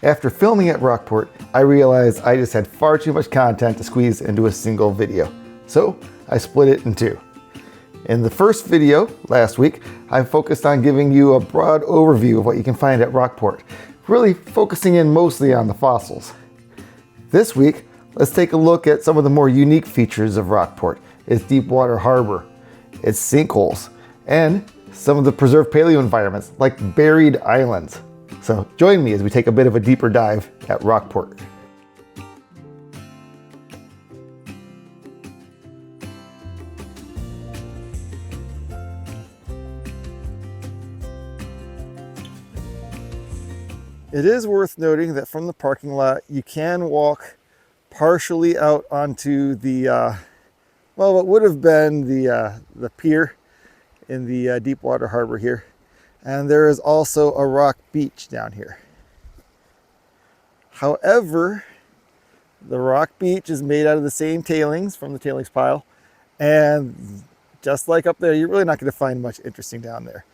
After filming at Rockport, I realized I just had far too much content to squeeze into a single video. So I split it in two. In the first video last week, I focused on giving you a broad overview of what you can find at Rockport, really focusing in mostly on the fossils. This week, let's take a look at some of the more unique features of Rockport, its deep water harbor, its sinkholes, and some of the preserved paleo environments like buried islands. So join me as we take a bit of a deeper dive at Rockport. It is worth noting that from the parking lot, you can walk partially out onto the, well, what would have been the pier in the deep water harbor here. And there is also a rock beach down here. However, the rock beach is made out of the same tailings from the tailings pile. And just like up there, you're really not going to find much interesting down there.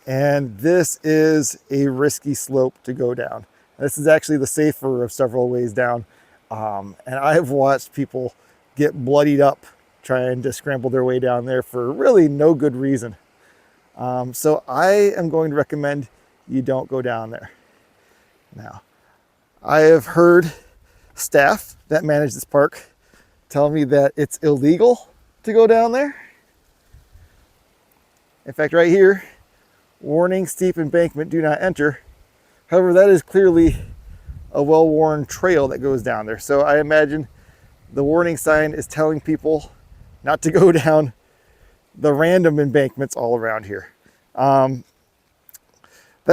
And this is a risky slope to go down. This is actually the safer of several ways down. And I've watched people get bloodied up trying to scramble their way down there for really no good reason. So I am going to recommend you don't go down there. Now, I have heard staff that manage this park tell me that it's illegal to go down there. In fact, right here, warning, steep embankment, do not enter. However, that is clearly a well-worn trail that goes down there. So I imagine the warning sign is telling people not to go down the random embankments all around here. That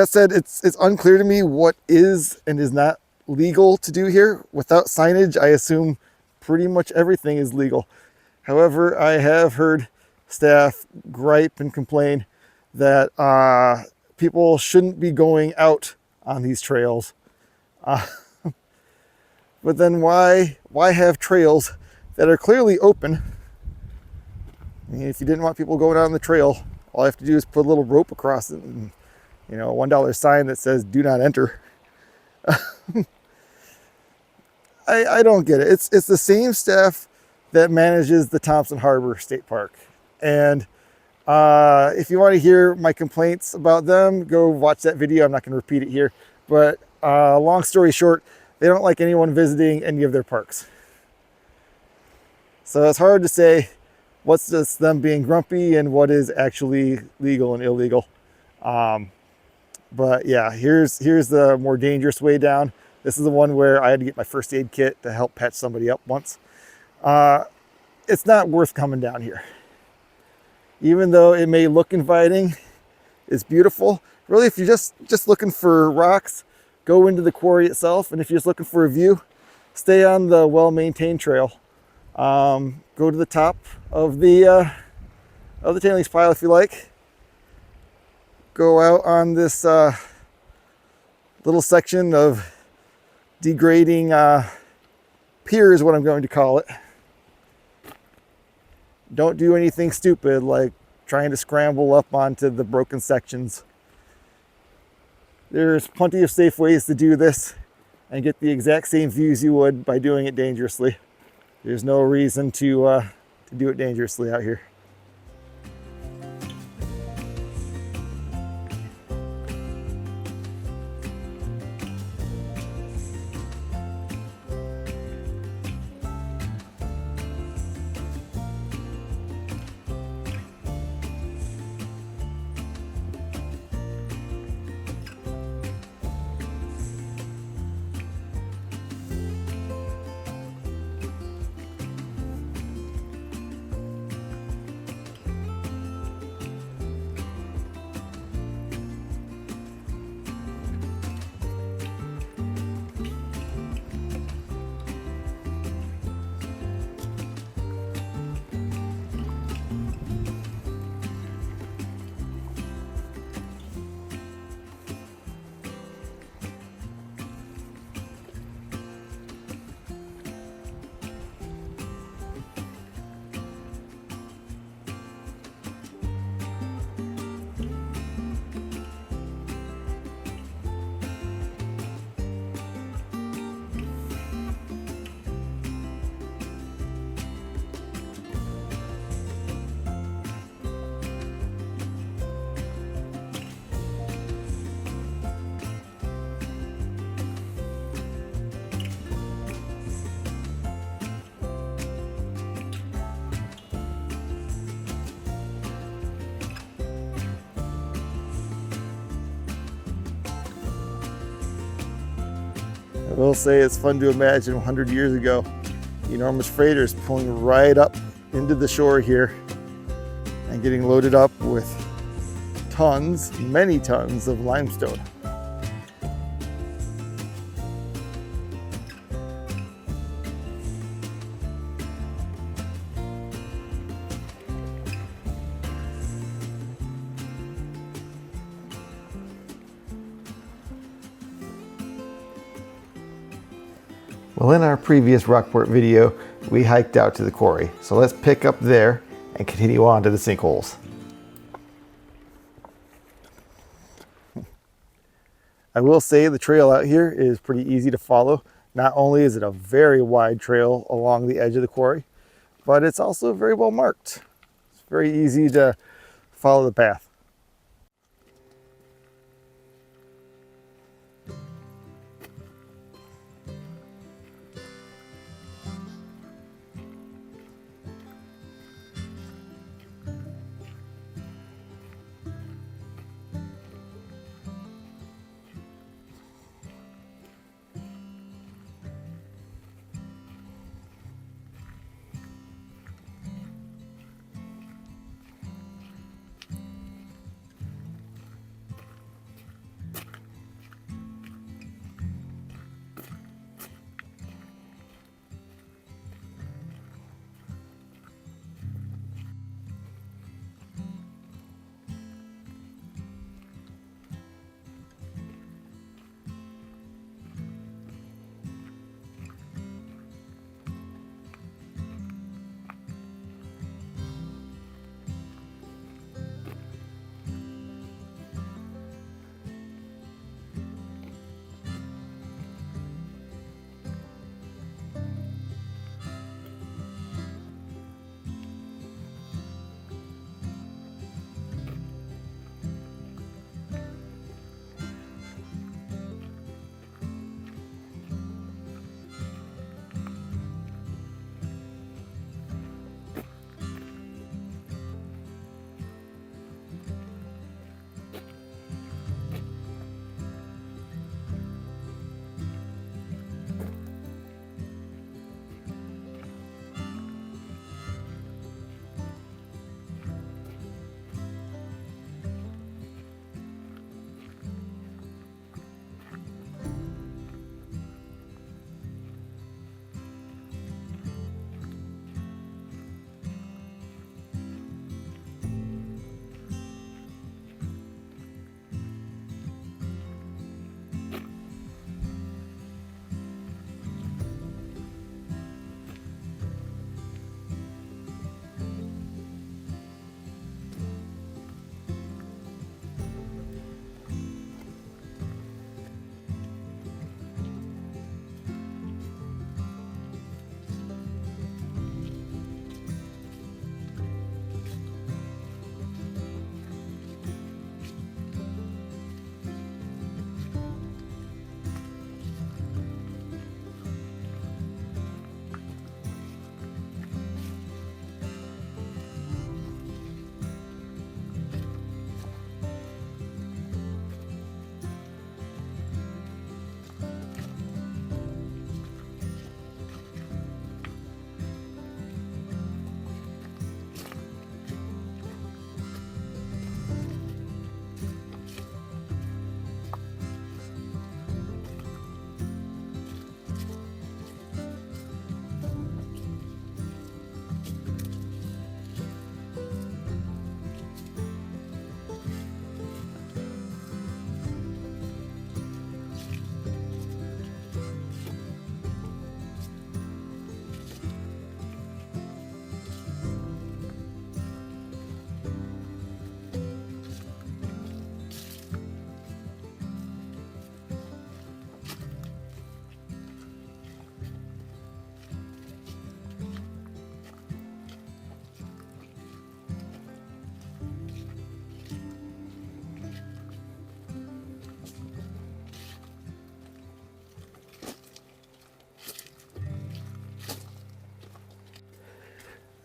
said, it's unclear to me what is and is not legal to do here. Without signage, I assume pretty much everything is legal. However, I have heard staff gripe and complain that people shouldn't be going out on these trails. But then why have trails that are clearly open? I mean, if you didn't want people going out on the trail, all you have to do is put a little rope across it and, you know, a $1 sign that says do not enter. I don't get it. It's the same staff that manages the Thompson Harbor State Park. And if you want to hear my complaints about them, go watch that video. I'm not going to repeat it here. But long story short, they don't like anyone visiting any of their parks. So it's hard to say what's just them being grumpy and what is actually legal and illegal. But yeah, here's the more dangerous way down. This is the one where I had to get my first aid kit to help patch somebody up once. It's not worth coming down here. Even though it may look inviting, it's beautiful. Really, if you're just looking for rocks, go into the quarry itself. And if you're just looking for a view, stay on the well-maintained trail. Go to the top of the tailings pile if you like. Go out on this little section of degrading pier is what I'm going to call it. Don't do anything stupid like trying to scramble up onto the broken sections. There's plenty of safe ways to do this and get the exact same views you would by doing it dangerously. There's no reason to do it dangerously out here. I will say it's fun to imagine 100 years ago, enormous freighters pulling right up into the shore here and getting loaded up with tons, many tons of limestone. Well, in our previous Rockport video, we hiked out to the quarry. So let's pick up there and continue on to the sinkholes. I will say the trail out here is pretty easy to follow. Not only is it a very wide trail along the edge of the quarry, but it's also very well marked. It's very easy to follow the path.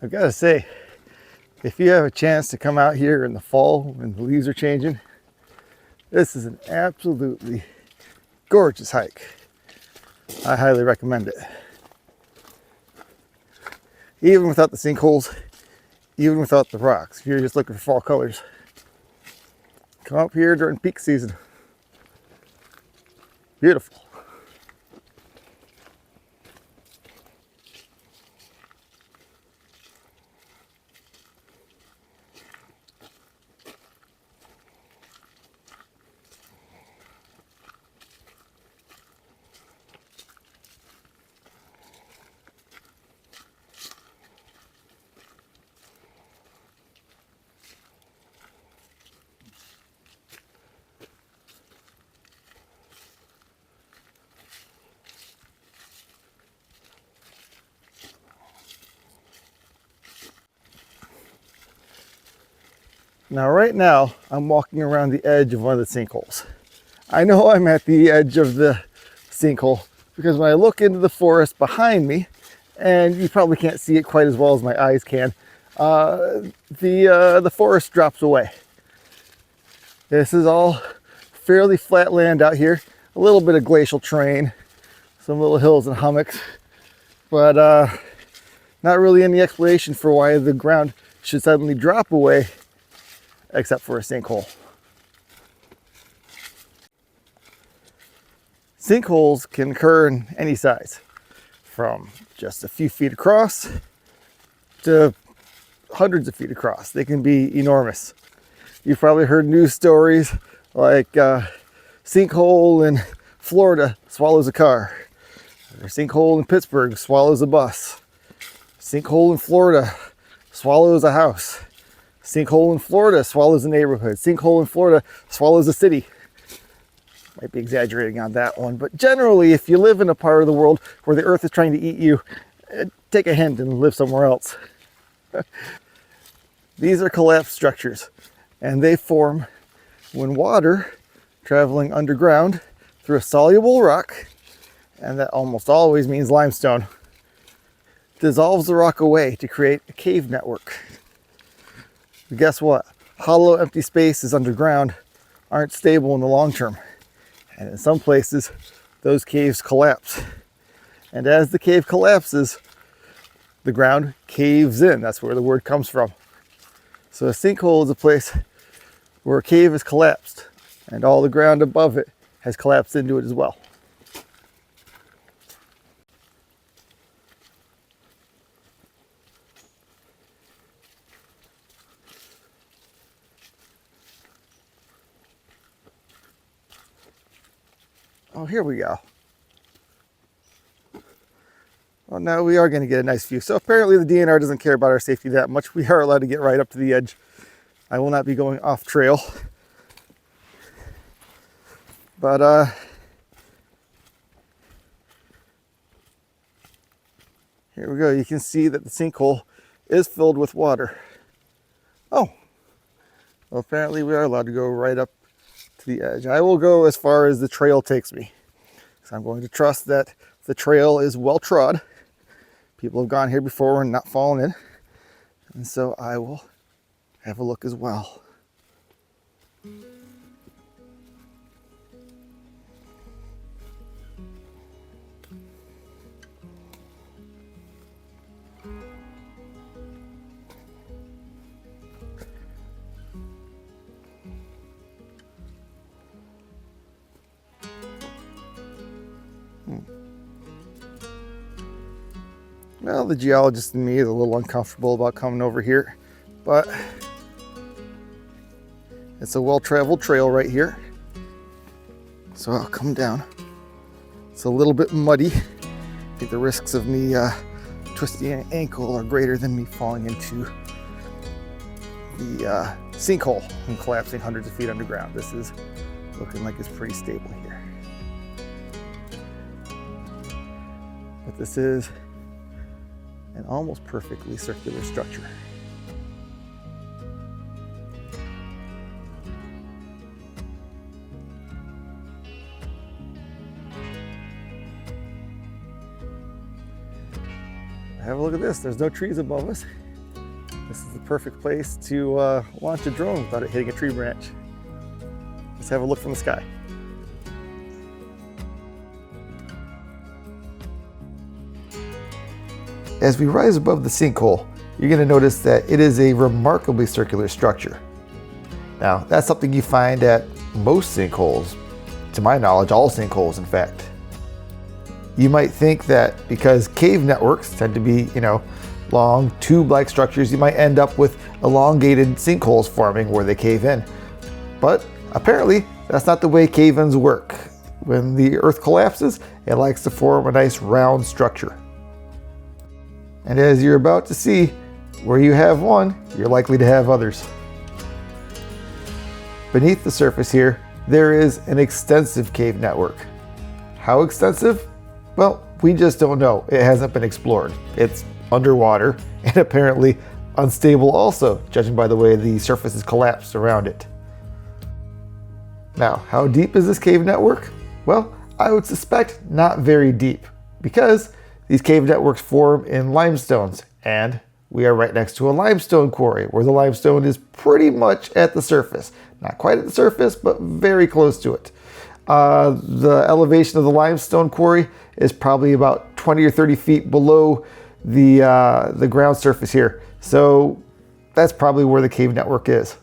I've got to say, if you have a chance to come out here in the fall when the leaves are changing, this is an absolutely gorgeous hike. I highly recommend it. Even without the sinkholes, even without the rocks, if you're just looking for fall colors, come up here during peak season. Beautiful. Now, right now, I'm walking around the edge of one of the sinkholes. I know I'm at the edge of the sinkhole because when I look into the forest behind me, and you probably can't see it quite as well as my eyes can, the forest drops away. This is all fairly flat land out here, a little bit of glacial terrain, some little hills and hummocks, but not really any explanation for why the ground should suddenly drop away except for a sinkhole. Sinkholes can occur in any size, from just a few feet across to hundreds of feet across. They can be enormous. You've probably heard news stories like sinkhole in Florida swallows a car, or sinkhole in Pittsburgh swallows a bus, sinkhole in Florida swallows a house, sinkhole in Florida swallows a neighborhood, sinkhole in Florida swallows a city. Might be exaggerating on that one, but generally, if you live in a part of the world where the earth is trying to eat you, take a hint and live somewhere else. These are collapsed structures, and they form when water traveling underground through a soluble rock, and that almost always means limestone, dissolves the rock away to create a cave network. But guess what? Hollow, empty spaces underground aren't stable in the long term. And in some places, those caves collapse. And as the cave collapses, the ground caves in. That's where the word comes from. So a sinkhole is a place where a cave has collapsed and all the ground above it has collapsed into it as well. Oh, here we go. Well, now we are going to get a nice view. So apparently the DNR doesn't care about our safety that much. We are allowed to get right up to the edge. I will not be going off trail. But here we go. You can see that the sinkhole is filled with water. Oh, well, apparently we are allowed to go right up to the edge. I will go as far as the trail takes me. So I'm going to trust that the trail is well trod. People have gone here before and not fallen in. And so I will have a look as well. Well, the geologist in me is a little uncomfortable about coming over here, but it's a well-traveled trail right here. So I'll come down. It's a little bit muddy. I think the risks of me twisting an ankle are greater than me falling into the sinkhole and collapsing hundreds of feet underground. This is looking like it's pretty stable here. But this is an almost perfectly circular structure. Have a look at this. There's no trees above us. This is the perfect place to launch a drone without it hitting a tree branch. Let's have a look from the sky. As we rise above the sinkhole, you're going to notice that it is a remarkably circular structure. Now, that's something you find at most sinkholes, to my knowledge, all sinkholes in fact. You might think that because cave networks tend to be, long tube-like structures, you might end up with elongated sinkholes forming where they cave in. But apparently, that's not the way cave-ins work. When the earth collapses, it likes to form a nice round structure. And as you're about to see, where you have one, you're likely to have others. Beneath the surface here, there is an extensive cave network. How extensive? Well, we just don't know. It hasn't been explored. It's underwater and apparently unstable also, judging by the way the surface is collapsed around it. Now, how deep is this cave network? Well, I would suspect not very deep, because these cave networks form in limestones, and we are right next to a limestone quarry where the limestone is pretty much at the surface. Not quite at the surface, but very close to it. The elevation of the limestone quarry is probably about 20 or 30 feet below the ground surface here. So that's probably where the cave network is.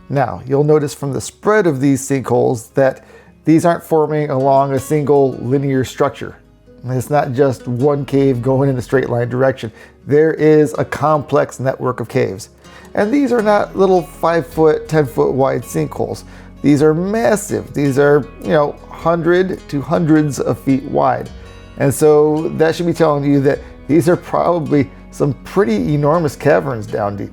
Now, you'll notice from the spread of these sinkholes that these aren't forming along a single linear structure. It's not just one cave going in a straight line direction. There is a complex network of caves. And these are not little 5-foot, 10-foot wide sinkholes. These are massive. These are, 100 to hundreds of feet wide. And so that should be telling you that these are probably some pretty enormous caverns down deep.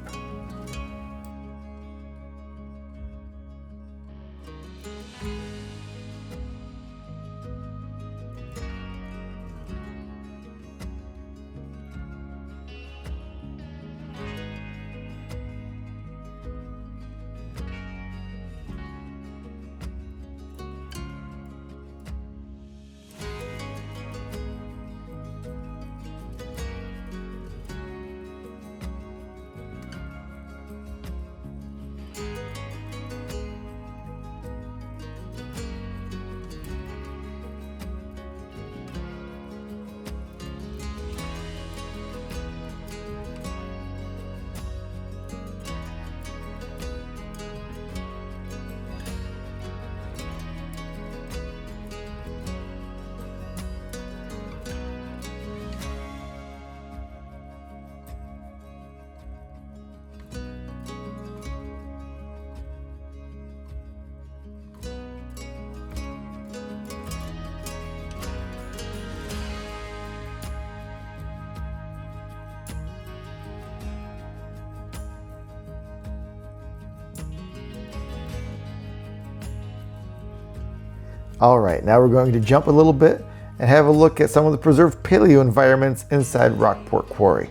All right, now we're going to jump a little bit and have a look at some of the preserved paleo environments inside Rockport Quarry.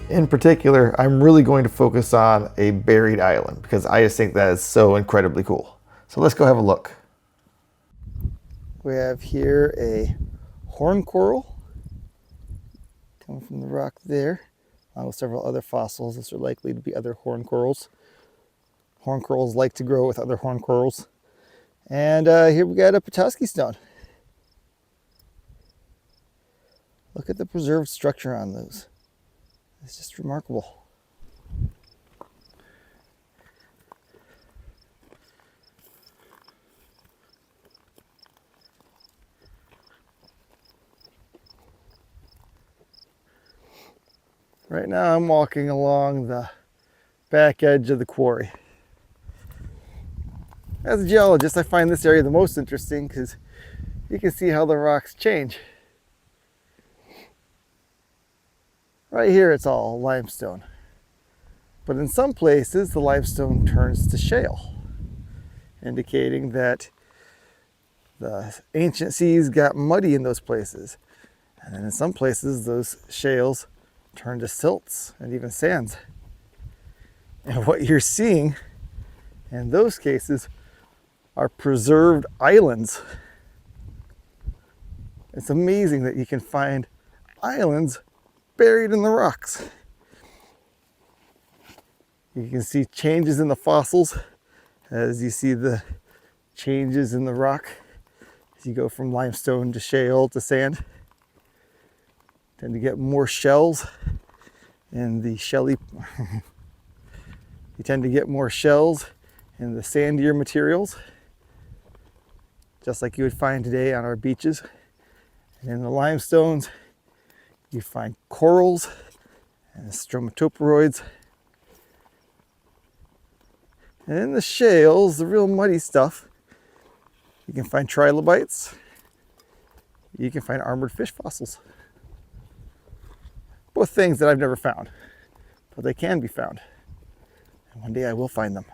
In particular, I'm really going to focus on a buried island because I just think that is so incredibly cool. So let's go have a look. We have here a horn coral coming from the rock there, along with several other fossils. These are likely to be other horn corals. Horn corals like to grow with other horn corals. And here we got a Petoskey stone. Look at the preserved structure on those. It's just remarkable. Right now I'm walking along the back edge of the quarry. As a geologist, I find this area the most interesting because you can see how the rocks change. Right here it's all limestone. But in some places the limestone turns to shale, indicating that the ancient seas got muddy in those places. And then in some places those shales turn to silts and even sands. And what you're seeing in those cases are preserved islands. It's amazing that you can find islands buried in the rocks. You can see changes in the fossils as you see the changes in the rock As you go from limestone to shale to sand, tend to get more shells in the shelly. You tend to get more shells in the sandier materials, just like you would find today on our beaches. And in the limestones, you find corals and stromatoporoids. And in the shales, the real muddy stuff, you can find trilobites. You can find armored fish fossils. Both things that I've never found, but they can be found. And one day I will find them.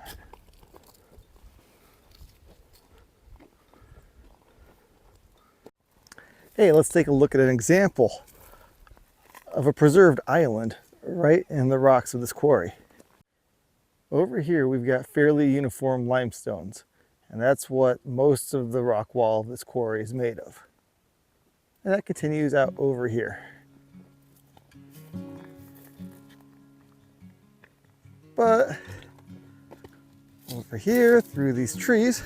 Hey, let's take a look at an example of a preserved island right in the rocks of this quarry. Over here we've got fairly uniform limestones, and that's what most of the rock wall of this quarry is made of. And that continues out over here. But over here, through these trees,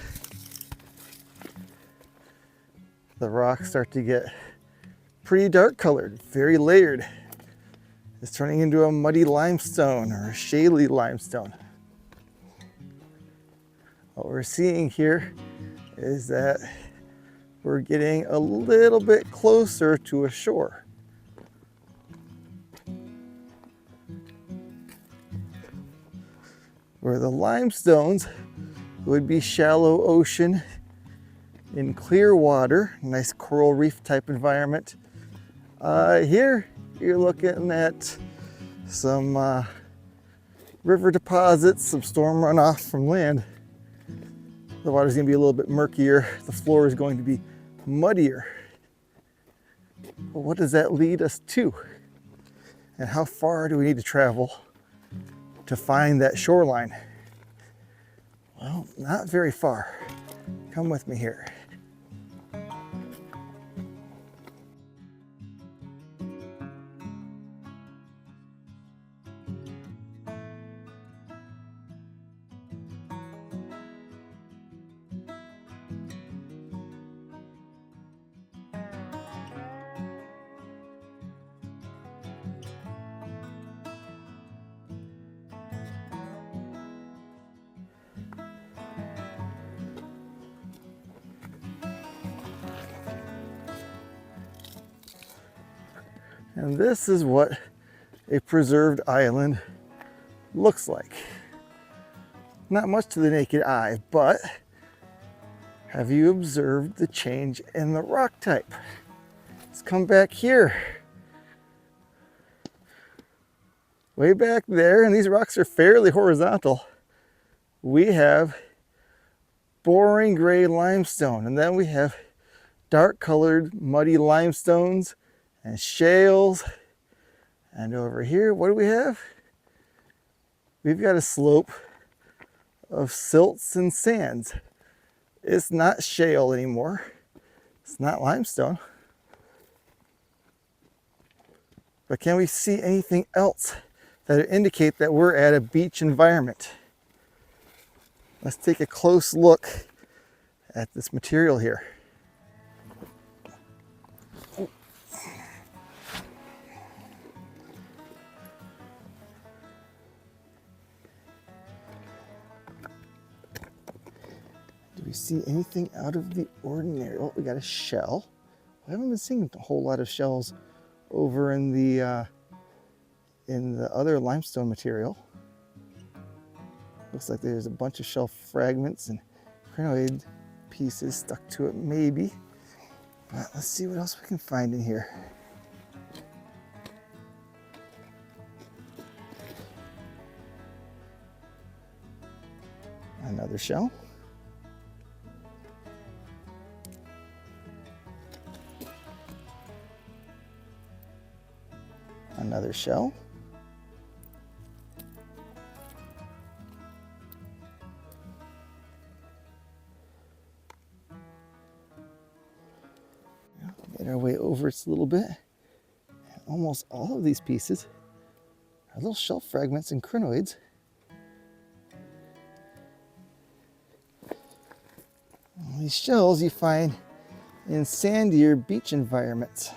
the rocks start to get pretty dark colored, very layered. It's turning into a muddy limestone or a shaly limestone. What we're seeing here is that we're getting a little bit closer to a shore. Where the limestones would be shallow ocean in clear water, nice coral reef type environment. Here you're looking at some river deposits, some storm runoff from land. The water's gonna be a little bit murkier. The floor is going to be muddier. But what does that lead us to? And how far do we need to travel to find that shoreline? Well, not very far. Come with me here. And this is what a preserved island looks like. Not much to the naked eye, but have you observed the change in the rock type? Let's come back here. Way back there, and these rocks are fairly horizontal, we have boring gray limestone, and then we have dark colored muddy limestones and shales. And over here, what do we have? We've got a slope of silts and sands. It's not shale anymore. It's not limestone. But can we see anything else that would indicate that we're at a beach environment? Let's take a close look at this material here. Do we see anything out of the ordinary? Oh, we got a shell. I haven't been seeing a whole lot of shells over in the other limestone material. Looks like there's a bunch of shell fragments and crinoid pieces stuck to it, maybe. But let's see what else we can find in here. Another shell. Another shell. Get our way over just a little bit. And almost all of these pieces are little shell fragments and crinoids. All these shells you find in sandier beach environments.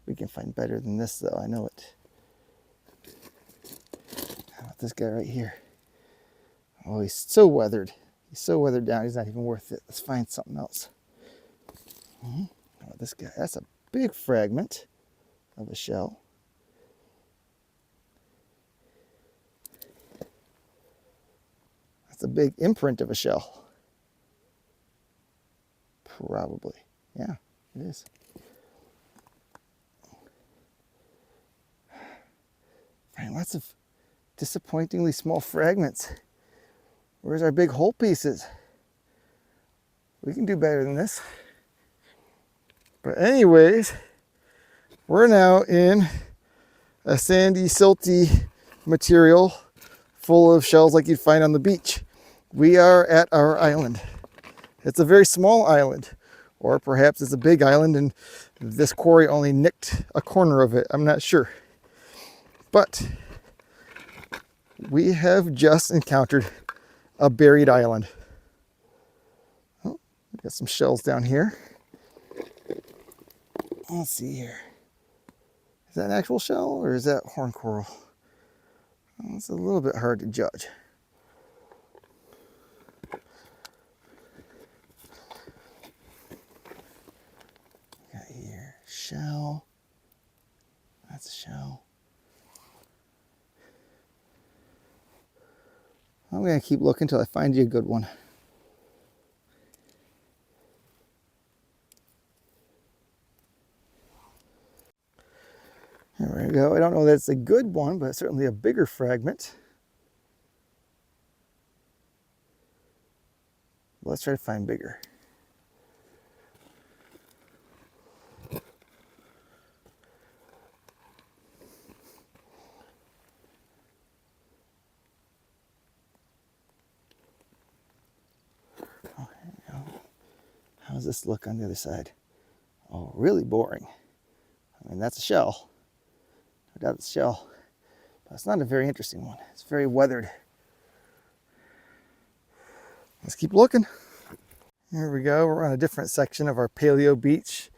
We can find better than this though, I know it. How about this guy right here? Oh, he's so weathered. He's so weathered down, he's not even worth it. Let's find something else. How about this guy? That's a big fragment of a shell. That's a big imprint of a shell. Probably. Yeah, it is. Find lots of disappointingly small fragments. Where's our big hole pieces? We can do better than this. But anyways, we're now in a sandy, silty material full of shells like you'd find on the beach. We are at our island. It's a very small island, or perhaps it's a big island and this quarry only nicked a corner of it. I'm not sure. But we have just encountered a buried island. Oh, we've got some shells down here. Let's see here. Is that an actual shell or is that horn coral? Well, it's a little bit hard to judge. Got here, shell. That's a shell. I'm going to keep looking until I find you a good one. There we go. I don't know that it's a good one, but it's certainly a bigger fragment. Let's try to find bigger. Oh, how does this look on the other side? Oh, really boring. I mean, that's a shell. No doubt it's a shell, but it's not a very interesting one. It's very weathered. Let's keep looking. Here we go. We're on a different section of our paleo beach,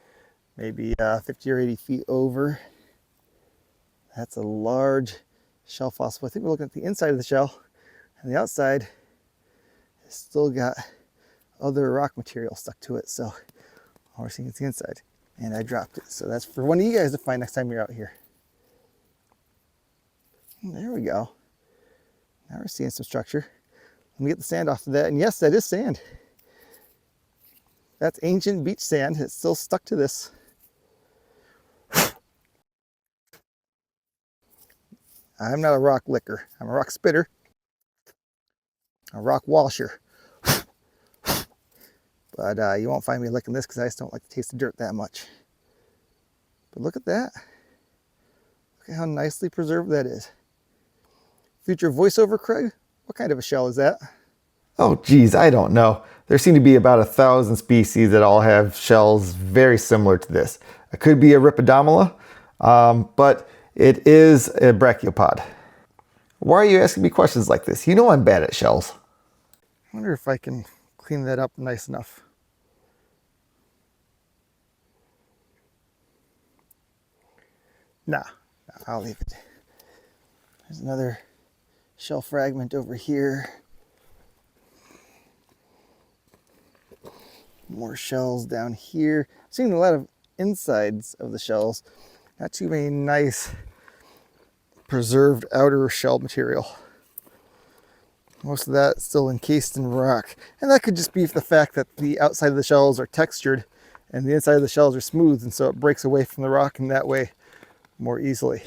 maybe 50 or 80 feet over. That's a large shell fossil. I think we're looking at the inside of the shell, and the outside has still got other rock material stuck to it. So all we're seeing is the inside, and I dropped it. So that's for one of you guys to find next time you're out here. There we go. Now we're seeing some structure. Let me get the sand off of that. And yes, that is sand. That's ancient beach sand. It's still stuck to this. I'm not a rock licker. I'm a rock spitter. A rock washer. But you won't find me licking this because I just don't like to taste the dirt that much. But look at that. Look at how nicely preserved that is. Future voiceover, Craig? What kind of a shell is that? Oh, geez, I don't know. There seem to be about 1,000 species that all have shells very similar to this. It could be a Rhipidomala, but it is a brachiopod. Why are you asking me questions like this? You know I'm bad at shells. I wonder if I can clean that up nice enough. Nah, I'll leave it. There's another shell fragment over here. More shells down here. I'm seeing a lot of insides of the shells. Not too many nice preserved outer shell material. Most of that still encased in rock. And that could just be the fact that the outside of the shells are textured and the inside of the shells are smooth, and so it breaks away from the rock in that way more easily.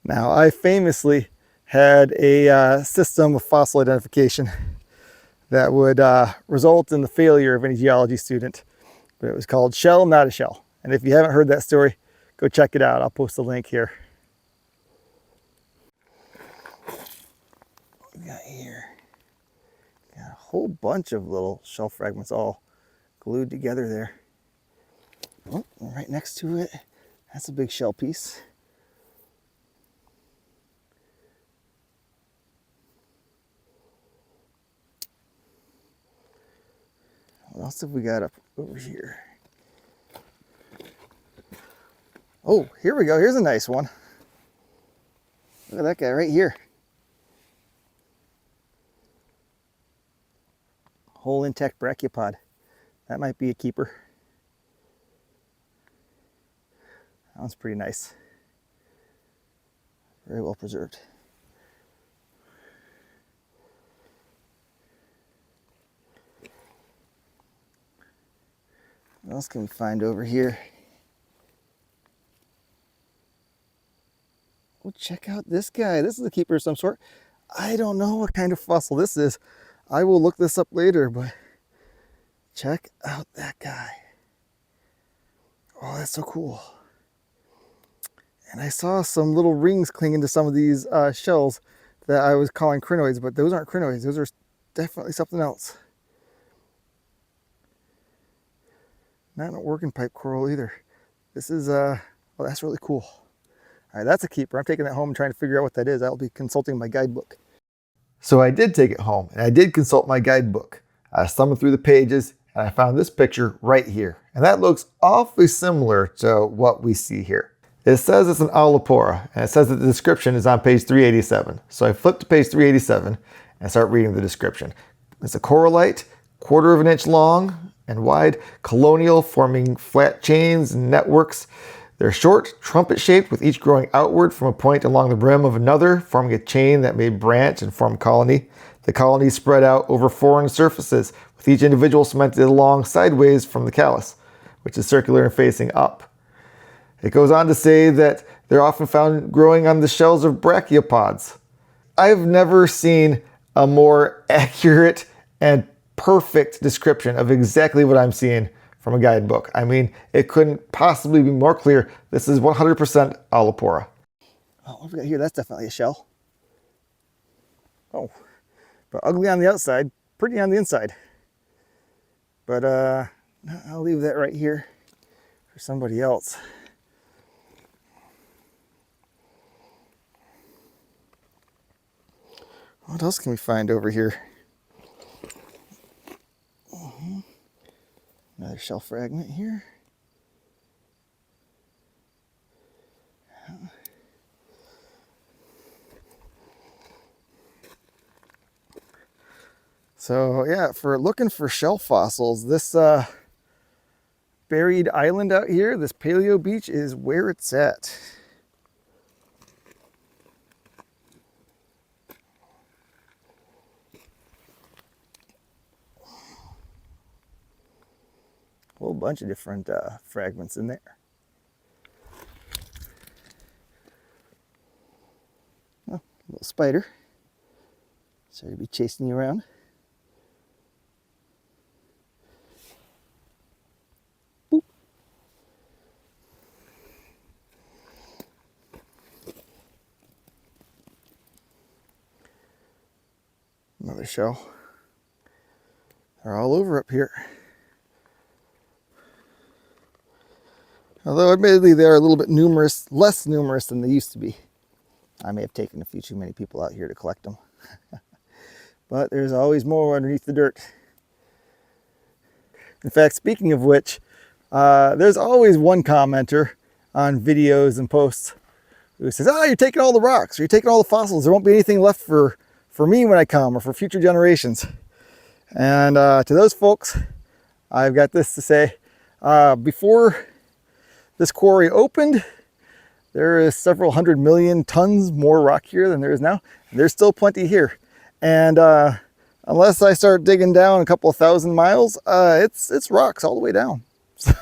Now, I famously had a system of fossil identification that would result in the failure of any geology student. But it was called Shell, Not a Shell. And if you haven't heard that story, go check it out. I'll post a link here. we got here? Got a whole bunch of little shell fragments all glued together there. Oh, right next to it, that's a big shell piece. What else have we got up over here? Oh, here we go. Here's a nice one. Look at that guy right here. Whole intact brachiopod. That might be a keeper. That one's pretty nice. Very well preserved. What else can we find over here? Oh, check out this guy. This is a keeper of some sort. I don't know what kind of fossil this is. I will look this up later, but check out that guy. Oh, that's so cool. And I saw some little rings clinging to some of these shells that I was calling crinoids, but those aren't crinoids. Those are definitely something else. Not an organ pipe coral either. This is, well, that's really cool. All right, that's a keeper. I'm taking that home and trying to figure out what that is. I'll be consulting my guidebook. So I did take it home and I did consult my guidebook. I thumbed through the pages and I found this picture right here. And that looks awfully similar to what we see here. It says it's an Alipora and it says that the description is on page 387. So I flipped to page 387 and start reading the description. It's a corallite, 1/4 of an inch long and wide, colonial, forming flat chains and networks. They're short, trumpet-shaped, with each growing outward from a point along the rim of another, forming a chain that may branch and form colony. The colonies spread out over foreign surfaces, with each individual cemented along sideways from the callus, which is circular and facing up. It goes on to say that they're often found growing on the shells of brachiopods. I've never seen a more accurate and perfect description of exactly what I'm seeing from a guidebook. I mean, it couldn't possibly be more clear. This is 100% Alipora. Oh, what have we got here? That's definitely a shell. Oh, but ugly on the outside, pretty on the inside. But I'll leave that right here for somebody else. What else can we find over here? Another shell fragment here. So yeah, for looking for shell fossils, this buried island out here, this paleo beach, is where it's at. A whole bunch of different fragments in there. Oh, little spider. Sorry to be chasing you around. Boop. Another shell. They're all over up here. Although admittedly they are a little bit numerous, less numerous than they used to be. I may have taken a few too many people out here to collect them. But there's always more underneath the dirt. In fact, speaking of which, there's always one commenter on videos and posts who says, "Oh, you're taking all the rocks, or you're taking all the fossils. There won't be anything left for me when I come, or for future generations." And to those folks, I've got this to say. Before this quarry opened, there is several 100 million tons more rock here than there is now. And there's still plenty here. And unless I start digging down a couple of 1,000 miles, it's rocks all the way down. So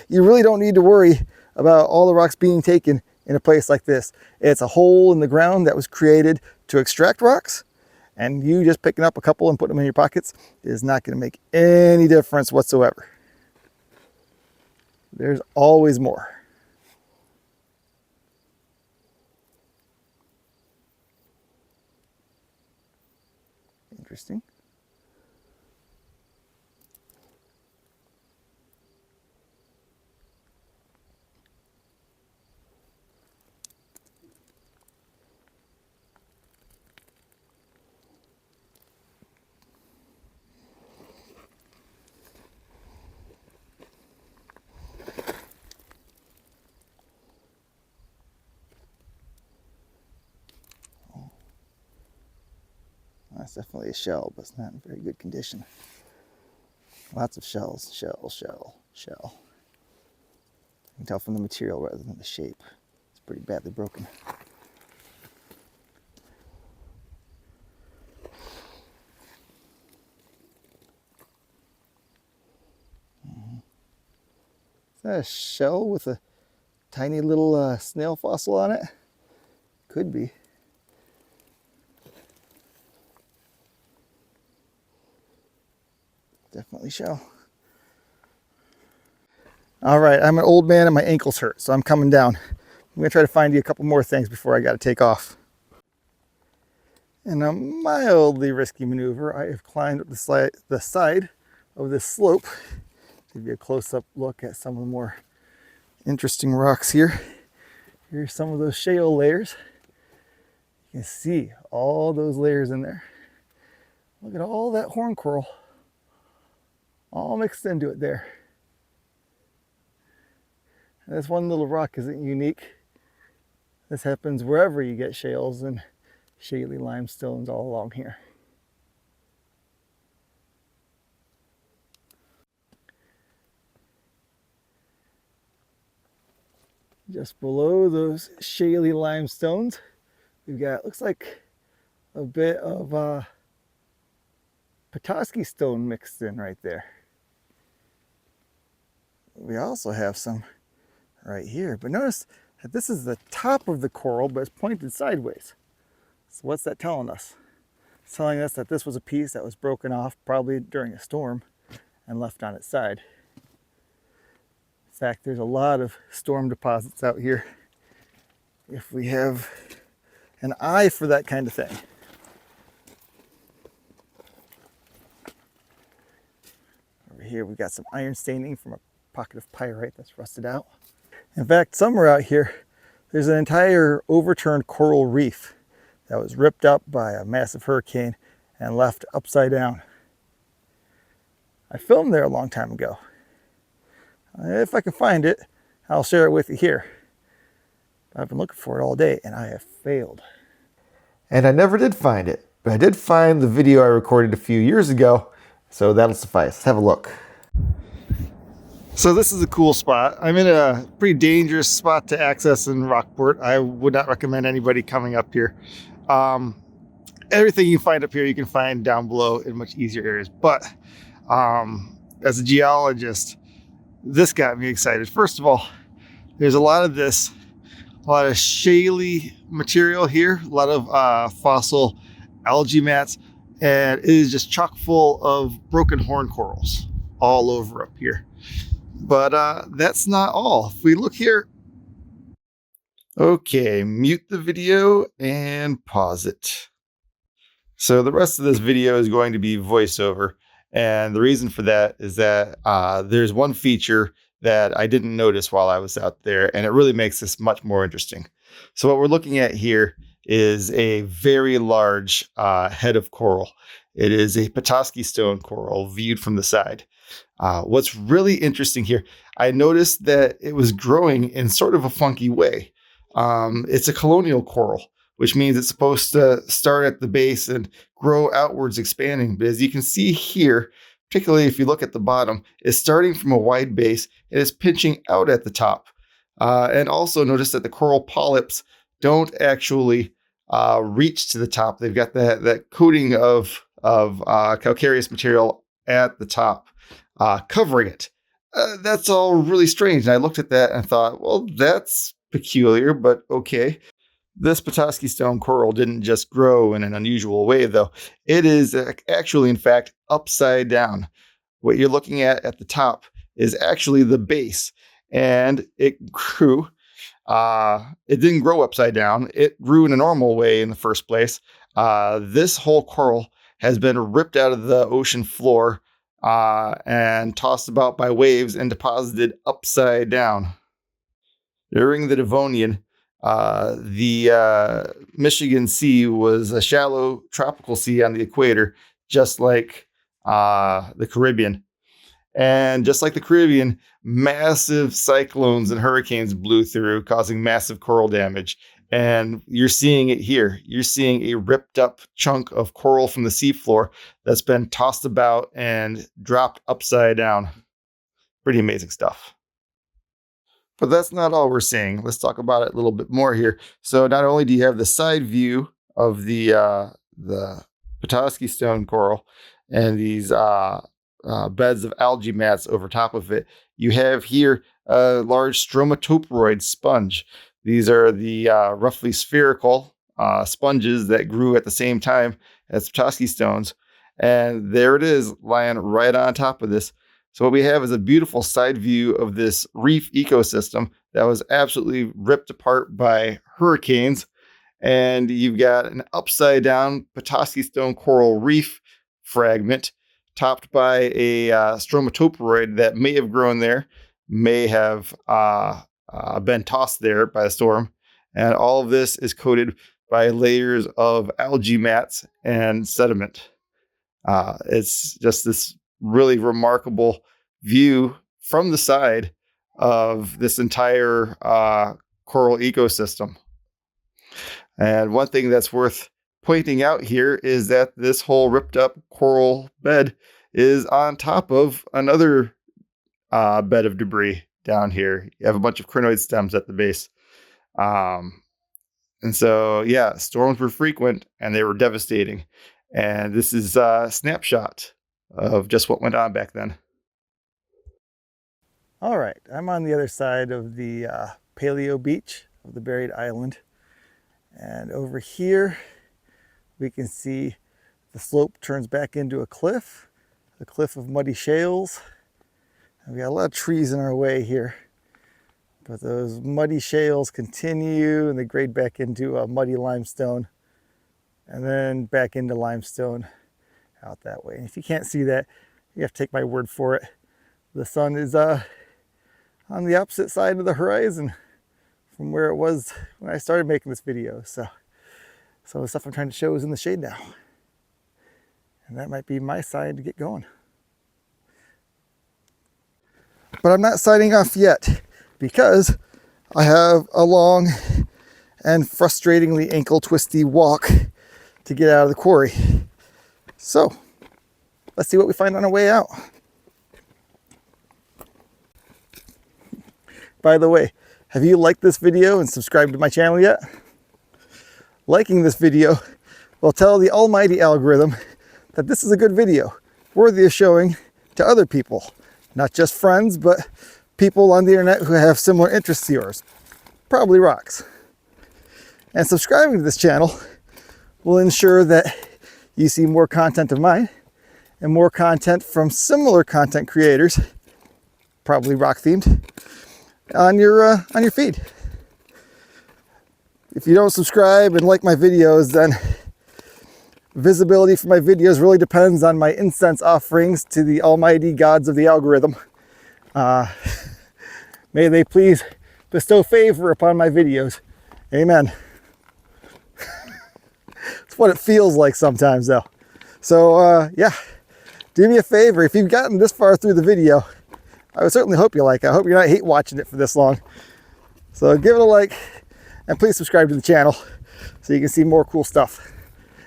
you really don't need to worry about all the rocks being taken in a place like this. It's a hole in the ground that was created to extract rocks, and you just picking up a couple and putting them in your pockets is not going to make any difference whatsoever. There's always more. interesting. That's definitely a shell, but it's not in very good condition. Lots of shells, shell, shell, shell. You can tell from the material rather than the shape. It's pretty badly broken. Is that a shell with a tiny little snail fossil on it? Could be. Definitely shell. All right, I'm an old man and my ankles hurt, so I'm coming down. I'm gonna try to find you a couple more things before I gotta take off. In a mildly risky maneuver, I have climbed up the side of this slope. Give you a close-up look at some of the more interesting rocks here. Here's some of those shale layers. You can see all those layers in there. Look at all that horn coral, all mixed into it there. And this one little rock isn't unique. This happens wherever you get shales and shaly limestones all along here. Just below those shaly limestones, we've got, looks like a bit of Petoskey stone mixed in right there. We also have some right here, but notice that this is the top of the coral, but it's pointed sideways. So what's that telling us? It's telling us that this was a piece that was broken off probably during a storm and left on its side. In fact, there's a lot of storm deposits out here if we have an eye for that kind of thing. Over here we've got some iron staining from a pocket of pyrite that's rusted out. In fact, somewhere out here, there's an entire overturned coral reef that was ripped up by a massive hurricane and left upside down. I filmed there a long time ago. If I can find it, I'll share it with you here. I've been looking for it all day and I have failed. And I never did find it, but I did find the video I recorded a few years ago, so that'll suffice. Let's have a look. So this is a cool spot. I'm in a pretty dangerous spot to access in Rockport. I would not recommend anybody coming up here. Everything you find up here, you can find down below in much easier areas. But as a geologist, this got me excited. First of all, there's a lot of shaly material here, a lot of fossil algae mats, and it is just chock full of broken horn corals all over up here. But that's not all. If we look here, okay, mute the video and pause it. So the rest of this video is going to be voiceover. And the reason for that is that there's one feature that I didn't notice while I was out there, and it really makes this much more interesting. So what we're looking at here is a very large head of coral. It is a Petoskey stone coral viewed from the side. What's really interesting here, I noticed that it was growing in sort of a funky way. It's a colonial coral, which means it's supposed to start at the base and grow outwards, expanding. But as you can see here, particularly if you look at the bottom, it's starting from a wide base and it's pinching out at the top. And also notice that the coral polyps don't actually reach to the top. They've got that coating of calcareous material at the top, covering it. That's all really strange. And I looked at that and thought, well, that's peculiar, but okay. This Petoskey stone coral didn't just grow in an unusual way, though. It is actually, in fact, upside down. What you're looking at the top is actually the base, and it grew. It didn't grow upside down. It grew in a normal way in the first place. This whole coral has been ripped out of the ocean floor and tossed about by waves and deposited upside down. During the Devonian, the Michigan Sea was a shallow tropical sea on the equator, just like the Caribbean. And just like the Caribbean, massive cyclones and hurricanes blew through, causing massive coral damage. And you're seeing it here. You're seeing a ripped up chunk of coral from the seafloor that's been tossed about and dropped upside down. Pretty amazing stuff. But that's not all we're seeing. Let's talk about it a little bit more here. So not only do you have the side view of the Petoskey stone coral and these beds of algae mats over top of it, you have here a large stromatoporoid sponge. These are the roughly spherical sponges that grew at the same time as Petoskey stones. And there it is, lying right on top of this. So what we have is a beautiful side view of this reef ecosystem that was absolutely ripped apart by hurricanes. And you've got an upside down Petoskey stone coral reef fragment topped by a stromatoporoid that may have grown there, may have been tossed there by a storm. And all of this is coated by layers of algae mats and sediment. It's just this really remarkable view from the side of this entire coral ecosystem. And one thing that's worth pointing out here is that this whole ripped up coral bed is on top of another bed of debris down here. You have a bunch of crinoid stems at the base. And so, yeah, storms were frequent and they were devastating. And this is a snapshot of just what went on back then. All right, I'm on the other side of the paleo beach of the buried island. And over here, we can see the slope turns back into a cliff of muddy shales. And we got a lot of trees in our way here. But those muddy shales continue and they grade back into a muddy limestone and then back into limestone out that way. And if you can't see that, you have to take my word for it. The sun is on the opposite side of the horizon from where it was when I started making this video. So some of the stuff I'm trying to show is in the shade now. And that might be my side to get going. But I'm not signing off yet because I have a long and frustratingly ankle twisty walk to get out of the quarry. So let's see what we find on our way out. By the way, have you liked this video and subscribed to my channel yet? Liking this video will tell the almighty algorithm that this is a good video, worthy of showing to other people. Not just friends, but people on the internet who have similar interests to yours. Probably rocks. And subscribing to this channel will ensure that you see more content of mine and more content from similar content creators, probably rock themed, on your feed. If you don't subscribe and like my videos, then visibility for my videos really depends on my incense offerings to the almighty gods of the algorithm. May they please bestow favor upon my videos. Amen. It's what it feels like sometimes though. So yeah, do me a favor. If you've gotten this far through the video, I would certainly hope you like it. I hope you're not hate watching it for this long. So give it a like and please subscribe to the channel so you can see more cool stuff.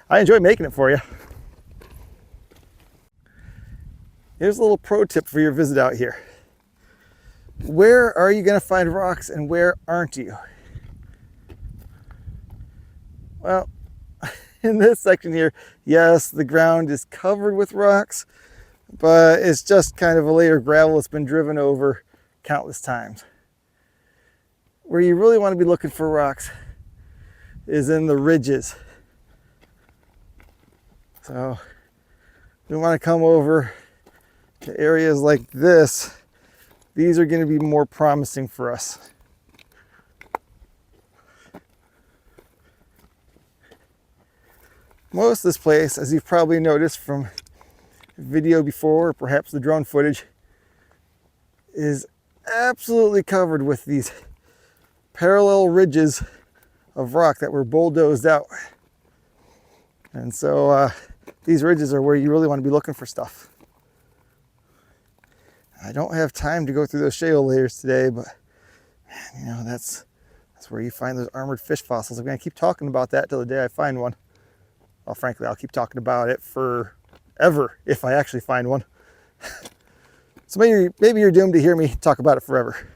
I enjoy making it for you. Here's a little pro tip for your visit out here. Where are you going to find rocks and where aren't you? Well, in this section here, yes, the ground is covered with rocks, but it's just kind of a layer of gravel that's been driven over countless times. Where you really want to be looking for rocks is in the ridges. So we want to come over to areas like this. These are going to be more promising for us. Most of this place, as you've probably noticed from video before, or perhaps the drone footage, is absolutely covered with these parallel ridges of rock that were bulldozed out. And so these ridges are where you really want to be looking for stuff. I don't have time to go through those shale layers today, but man, you know, that's where you find those armored fish fossils. I'm going to keep talking about that till the day I find one. Well, frankly, I'll keep talking about it forever if I actually find one. So maybe you're doomed to hear me talk about it forever.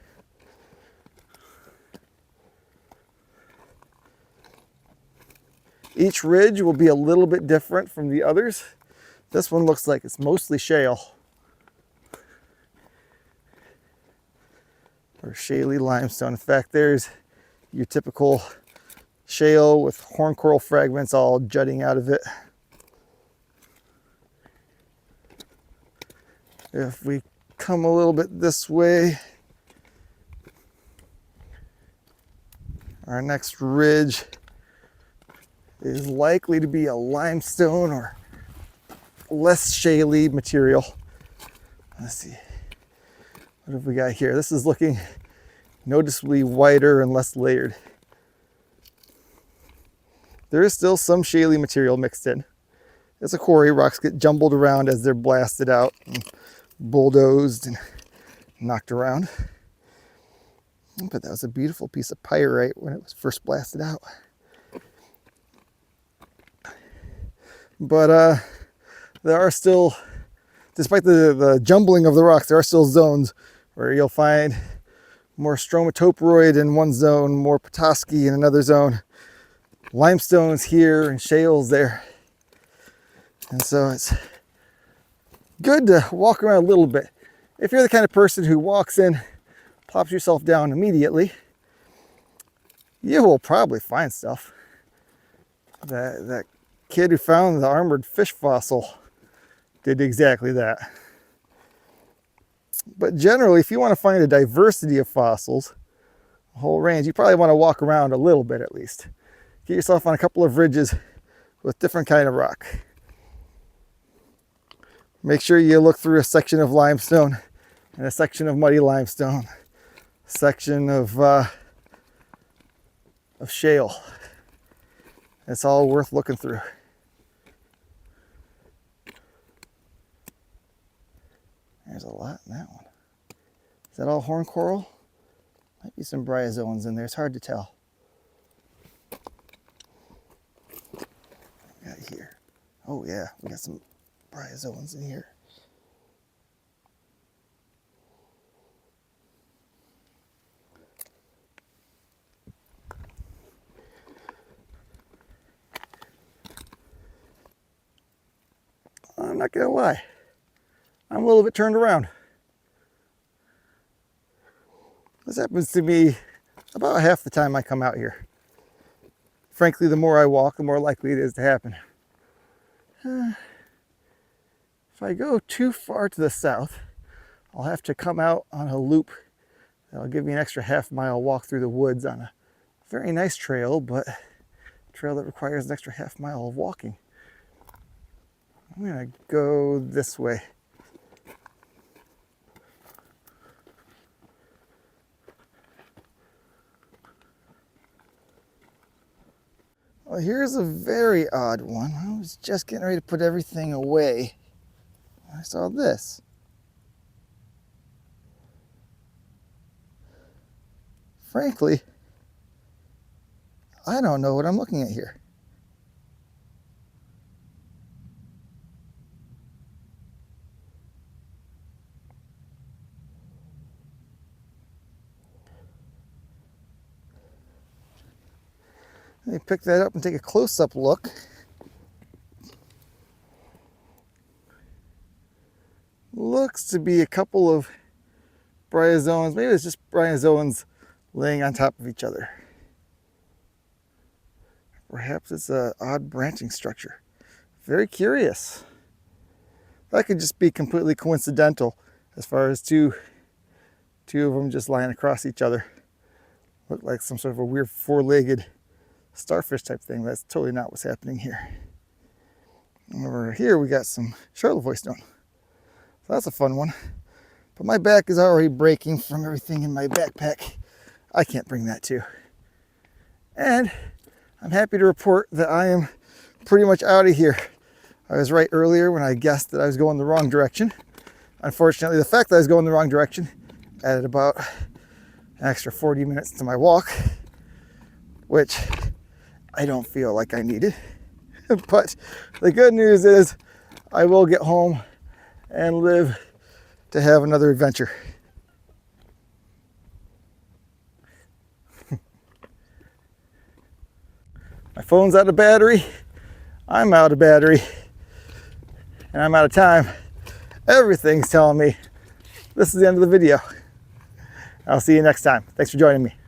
Each ridge will be a little bit different from the others. This one looks like it's mostly shale, or shaly limestone. In fact, there's your typical shale with horn coral fragments all jutting out of it. If we come a little bit this way, our next ridge is likely to be a limestone or less shaly material. Let's see, what have we got here? This is looking noticeably whiter and less layered. There is still some shaly material mixed in. It's a quarry. Rocks get jumbled around as they're blasted out and bulldozed and knocked around. But that was a beautiful piece of pyrite when it was first blasted out. But there are still, despite the jumbling of the rocks, there are still zones where you'll find more stromatoporoid in one zone, more Petoskey in another zone, limestones here and shales there. And so it's good to walk around a little bit. If you're the kind of person who walks in, plops yourself down immediately, you will probably find stuff. That kid who found the armored fish fossil did exactly that. But generally, if you want to find a diversity of fossils, a whole range, you probably want to walk around a little bit at least. Get yourself on a couple of ridges with different kind of rock. Make sure you look through a section of limestone and a section of muddy limestone, a section of shale. It's all worth looking through. There's a lot in that one. Is that all horn coral? Might be some bryozoans in there. It's hard to tell. What we got here? Oh yeah, we got some bryozoans in here. I'm not gonna lie, I'm a little bit turned around. This happens to me about half the time I come out here. Frankly, the more I walk, the more likely it is to happen. If I go too far to the south, I'll have to come out on a loop. That'll give me an extra half-mile walk through the woods on a very nice trail, but a trail that requires an extra half-mile of walking. I'm gonna go this way. Well, here's a very odd one. I was just getting ready to put everything away. I saw this. Frankly, I don't know what I'm looking at here. Let me pick that up and take a close-up look. Looks to be a couple of bryozoans. Maybe it's just bryozoans laying on top of each other. Perhaps it's an odd branching structure. Very curious. That could just be completely coincidental as far as two of them just lying across each other. Look like some sort of a weird four-legged starfish type thing. That's totally not what's happening here. Over here we got some Charlevoix stone. So that's a fun one. But my back is already breaking from everything in my backpack. I can't bring that too. And I'm happy to report that I am pretty much out of here. I was right earlier when I guessed that I was going the wrong direction. Unfortunately, the fact that I was going the wrong direction added about an extra 40 minutes to my walk, which I don't feel like I needed. But the good news is I will get home and live to have another adventure. My phone's out of battery. I'm out of battery. And I'm out of time. Everything's telling me this is the end of the video. I'll see you next time. Thanks for joining me.